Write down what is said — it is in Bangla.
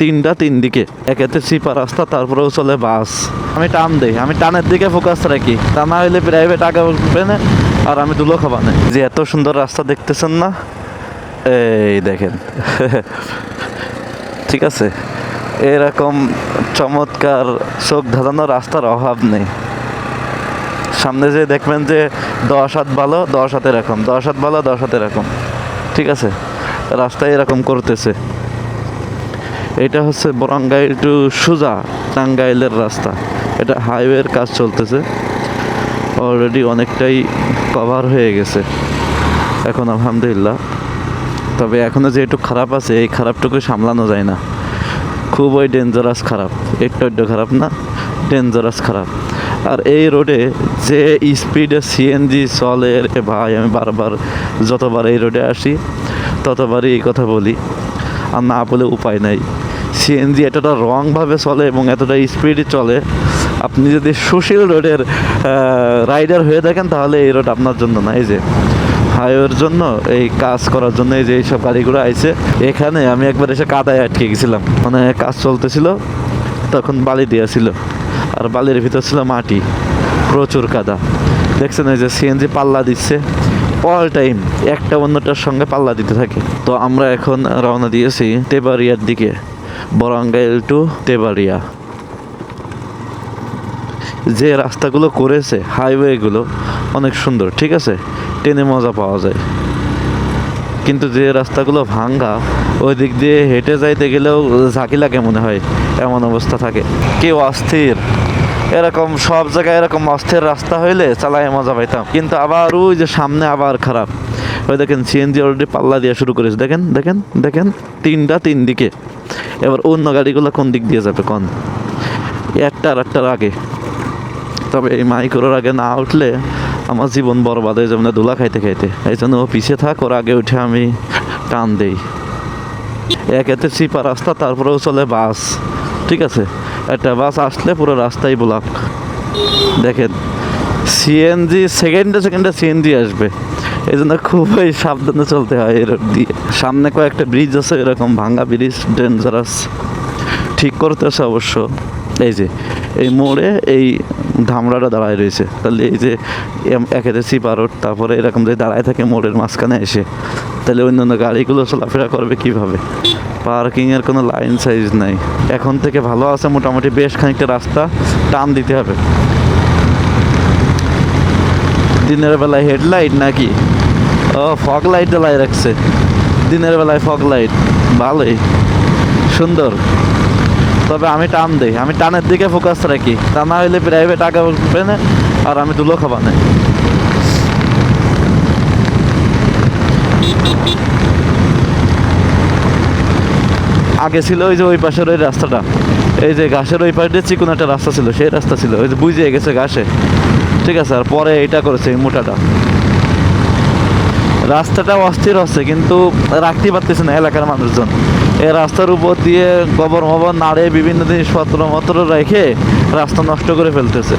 তিনটা তিন দিকে একেতে চিপা রাস্তা, তারপরেও চলে বাস। আমি টান দেই, আমি টানের দিকে ফোকাস রাখি, তা না হলে প্রাইভেট আগে উঠবে না আর আমি দুলো খাবা না। যে এত সুন্দর রাস্তা দেখতেছেন না, এই দেখেন। ঠিক আছে, এরকম চমৎকার চোখ ধাঁধানো রাস্তার অভাব নেই। সামনে যে দেখবেন যে 10 হাত ভালো, 10 হাত এরকম, 10 হাত ভালো, 10 হাত এরকম। ঠিক আছে, রাস্তায় এরকম করতেছে। এটা হচ্ছে বরঙ্গাইল টু সুজা টাঙ্গাইলের রাস্তা। এটা হাইওয়ের কাজ চলতেছে, অলরেডি অনেকটাই কভার হয়ে গেছে এখন আলহামদুলিল্লাহ। তবে এখনও যেটুকু খারাপ আছে, এই খারাপটুকু সামলানো যায় না। খুবই ডেঞ্জারাস খারাপ, একটু খারাপ না, ডেঞ্জারাস খারাপ। আর এই রোডে যে স্পিডে সিএনজি চলে রে ভাই, আমি বারবার যতবার এই রোডে আসি ততবারই এই কথা বলি, আর না বলে উপায় নাই। সিএনজি এতটা রংভাবে চলে এবং এতটা স্পিডে চলে, আপনি যদি সুশীল রোডের রাইডার হয়ে থাকেন তাহলে এই রোড আপনার জন্য না। এই যে হাইওয়ের জন্য, এই কাজ করার জন্য এই যে এইসব গাড়িগুলো আইছে। এখানে আমি একবার এসে কাদায় আটকে গেছিলাম, মানে কাজ চলতেছিল তখন বালি দিয়েছিল, আর বালির ভিতর ছিল মাটি, প্রচুর কাদা। দেখছেন এই যে সিএনজি পাল্লা দিচ্ছে অল টাইম, একটা অন্যটার সঙ্গে পাল্লা দিতে থাকে। তো আমরা এখন রওনা দিয়েছি তেবাড়িয়ার দিকে, বরঙ্গাইল টু তেবাড়িয়া। যে রাস্তাগুলো করেছে হাইওয়েগুলো অনেক সুন্দর, ঠিক আছে, ট্রেনে মজা পাওয়া যায়। কিন্তু যে রাস্তাগুলো ভাঙ্গা, ওই দিক দিয়ে হেঁটে যাইতে গেলেও ঝাঁকি লাগে মনে হয়, এমন অবস্থা থাকে। কেউ অস্থির, এরকম সব জায়গায় এরকম অস্থির রাস্তা হইলে চালায় মজা পাইতাম। কিন্তু আবার ওই যে সামনে আবার খারাপ। ওই দেখেন সিএনজি অলরেডি পাল্লা দিয়ে শুরু করেছে, দেখেন দেখেন দেখেন, তিনটা তিন দিকে। এবার অন্য গাড়িগুলো কোন দিক দিয়ে যাবে কোন, একটা আর একটার আগে। তবে এই মাইক্রোর আগে না উঠলে আমার জীবন বরবাদ হয়ে যাবে না ধুলা খাইতে খাইতে। এই জন্য ও পিছিয়ে থাক, ওর আগে উঠে আমি টান দেই। একেতে চিপা রাস্তা, তারপরেও চলে বাস। ঠিক আছে, একটা বাস আসলে পুরো রাস্তাই ব্লক। দেখেন সিএনজি সেকেন্ডে সেকেন্ডে সিএনজি আসবে, এই জন্য খুবই সাবধানে চলতে হয় এই রোড দিয়ে। সামনে কয়েকটা ব্রিজ আছে এরকম ভাঙ্গা ব্রিজ, ডেঞ্জারাস, ঠিক করতেছে অবশ্য। এই যে এই মোড়ে এই ধামরাটা দাঁড়ায় রয়েছে, তাহলে এই যে একেতে চিপা রোড, তারপরে এরকম যে দাঁড়ায় থাকে মোড়ের মাঝখানে এসে, তাহলে অন্যান্য গাড়িগুলো চলাফেরা করবে কিভাবে? পার্কিংয়ের কোনো লাইন সাইজ নাই। এখন থেকে ভালো আছে মোটামুটি, বেশ খানিকটা রাস্তা টান দিতে হবে। দিনের বেলায় হেডলাইট নাকি? ও ফগ লাইট জ্বালাই রাখছে, দিনের বেলায় ফগ লাইট, ভালোই সুন্দর। তবে আমি টান দেই, আমি টানের দিকে ফোকাস রাখি, তা না হলে প্রাইভেট আগে উঠবে না আর আমি দুলো খাবা না। আগে ছিল ওই যে ওই পাশের ওই রাস্তাটা, এই যে ঘাসের ওই পাশে চিকন একটা রাস্তা ছিল, সেই রাস্তা ছিল, ওই যে বুঝিয়ে গেছে ঘাসে। ঠিক আছে, আর পরে এইটা করেছে এই মোটাটা। রাস্তাটা অস্থির হচ্ছে কিন্তু রাখতে পারতেছে না এলাকার মানুষজন। এই রাস্তার উপর দিয়ে গোবর মোবর নাড়ে বিভিন্ন জিনিসপত্র মত্র রেখে রাস্তা নষ্ট করে ফেলতেছে।